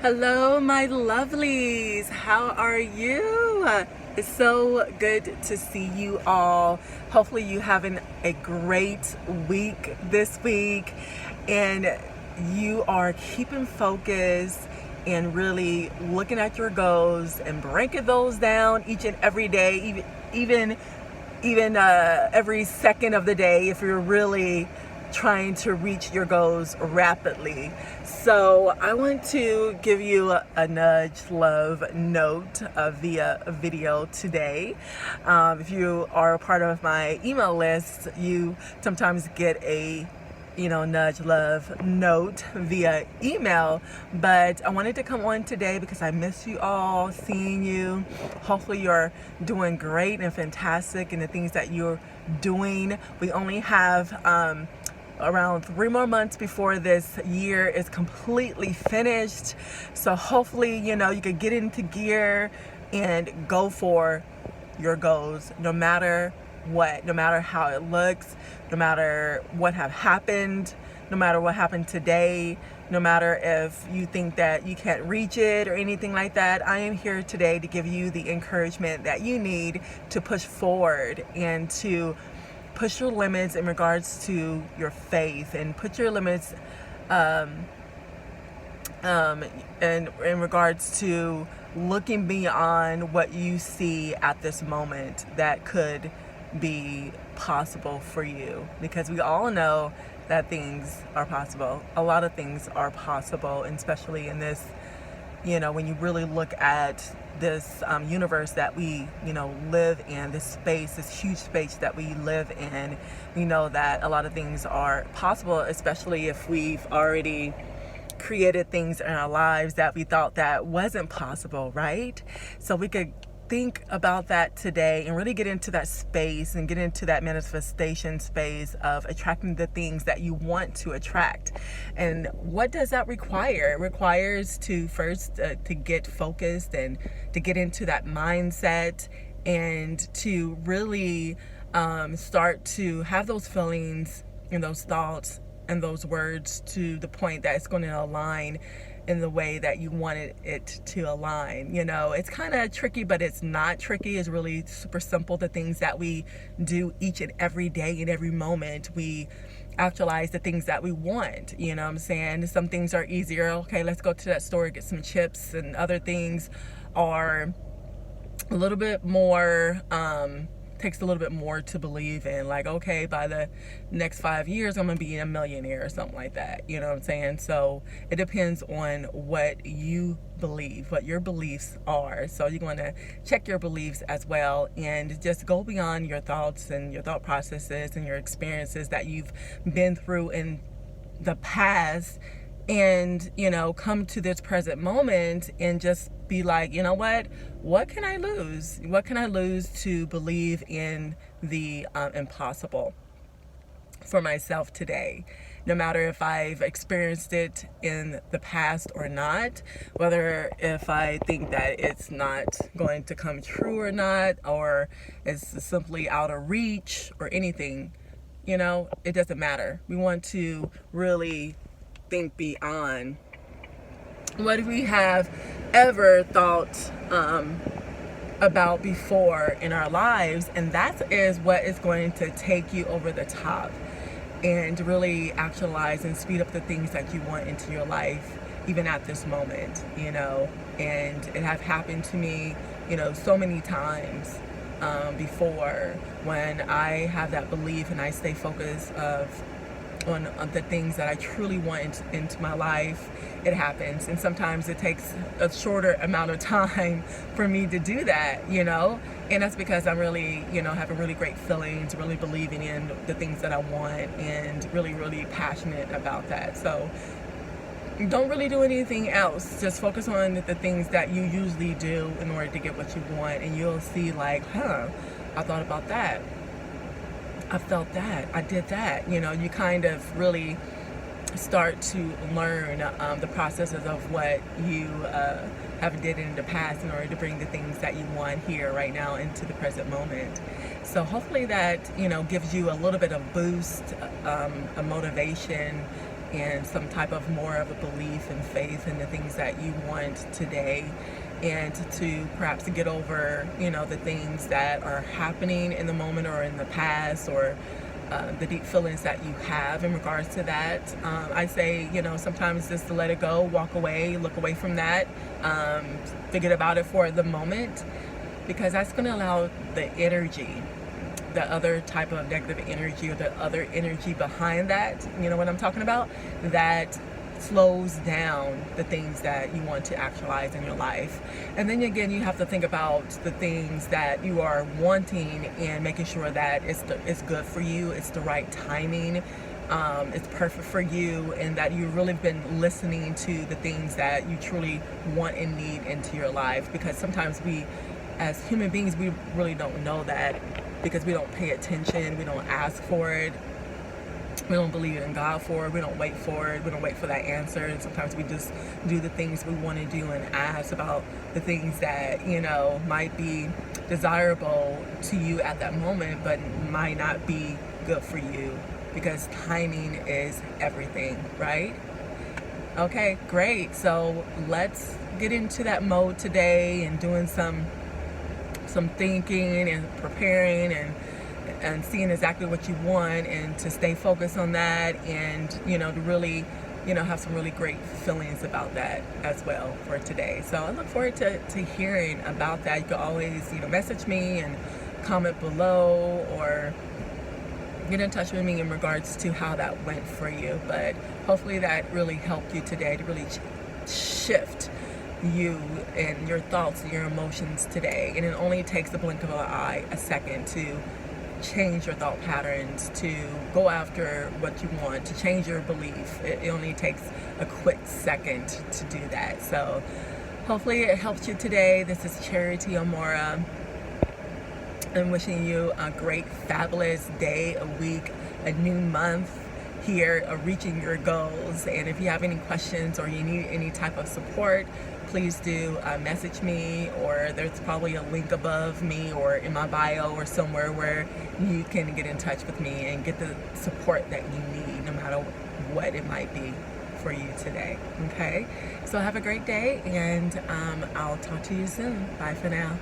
Hello, my lovelies. How are you? It's so good to see you all. Hopefully, you having a great week this week, and you are keeping focus and really looking at your goals and breaking those down each and every day, even every second of the day, if you're really trying to reach your goals rapidly. So I want to give you a nudge love note via video today. If you are a part of my email list, you sometimes get a nudge love note via email, but I wanted to come on today because I miss you all, seeing you. Hopefully you're doing great and fantastic in the things that you're doing. We only have around 3 more months before this year is completely finished. So hopefully, you could get into gear and go for your goals, no matter what, no matter how it looks, no matter what have happened, no matter what happened today, no matter if you think that you can't reach it or anything like that. I am here today to give you the encouragement that you need to push forward and to push your limits in regards to your faith, and put your limits and in regards to looking beyond what you see at this moment that could be possible for you, because we all know that things are possible. A lot of things are possible, and especially in this, when you really look at this universe that we live in, this space, this huge space that we live in, we know that a lot of things are possible, especially if we've already created things in our lives that we thought that wasn't possible, right? So we could think about that today and really get into that space and get into that manifestation space of attracting the things that you want to attract. And what does that require? It requires to first to get focused and to get into that mindset, and to really start to have those feelings and those thoughts and those words to the point that it's going to align in the way that you wanted it to align. It's kind of tricky, but it's not tricky. It's really super simple. The things that we do each and every day, in every moment, we actualize the things that we want. You know what I'm saying? Some things are easier. Okay, let's go to that store, get some chips, and other things are a little bit more takes a little bit more to believe in. Like, okay, by the next 5 years I'm gonna be a millionaire or something like that. You know what I'm saying? So it depends on what you believe, what your beliefs are. So you're going to check your beliefs as well, and just go beyond your thoughts and your thought processes and your experiences that you've been through in the past, and come to this present moment and just be like, what can I lose? What can I lose to believe in the impossible for myself today? No matter if I've experienced it in the past or not, whether if I think that it's not going to come true or not, or it's simply out of reach or anything, it doesn't matter. We want to really think beyond what we have ever thought about before in our lives, and that is what is going to take you over the top and really actualize and speed up the things that you want into your life, even at this moment. And it have happened to me so many times before, when I have that belief and I stay focused on the things that I truly want into my life. It happens, and sometimes it takes a shorter amount of time for me to do that, and that's because I'm really, having really great feelings, really believing in the things that I want, and really, really passionate about that. So don't really do anything else. Just focus on the things that you usually do in order to get what you want, and you'll see, like, I thought about that, I felt that, I did that. You kind of really start to learn the processes of what you have did in the past in order to bring the things that you want here right now into the present moment. So hopefully that gives you a little bit of boost, a motivation, and some type of more of a belief and faith in the things that you want today, and to perhaps get over, the things that are happening in the moment or in the past, or the deep feelings that you have in regards to that. I say, sometimes just to let it go, walk away, look away from that, forget about it for the moment, because that's going to allow the energy, the other type of negative energy, or the other energy behind that, you know what I'm talking about, that slows down the things that you want to actualize in your life. And then again, you have to think about the things that you are wanting and making sure that it's good for you, it's the right timing, it's perfect for you, and that you've really been listening to the things that you truly want and need into your life. Because sometimes we, as human beings, we really don't know that, because we don't pay attention, we don't ask for it, we don't believe in God for it, we don't wait for it, we don't wait for that answer. And sometimes we just do the things we want to do and ask about the things that, might be desirable to you at that moment, but might not be good for you, because timing is everything, right? Okay, great. So let's get into that mode today and doing some thinking and preparing and seeing exactly what you want, and to stay focused on that, and to really have some really great feelings about that as well for today. So I look forward to hearing about that. You can always message me and comment below, or get in touch with me in regards to how that went for you. But hopefully that really helped you today to really shift you and your thoughts and your emotions today. And it only takes the blink of an eye, a second, to change your thought patterns, to go after what you want, to change your belief. It only takes a quick second to do that. So hopefully it helps you today. This is Charity Aumora. I'm wishing you a great, fabulous day, a week, a new month here of reaching your goals. And if you have any questions or you need any type of support, please do message me, or there's probably a link above me or in my bio or somewhere where you can get in touch with me and get the support that you need, no matter what it might be for you today. Okay, so have a great day, and I'll talk to you soon. Bye for now.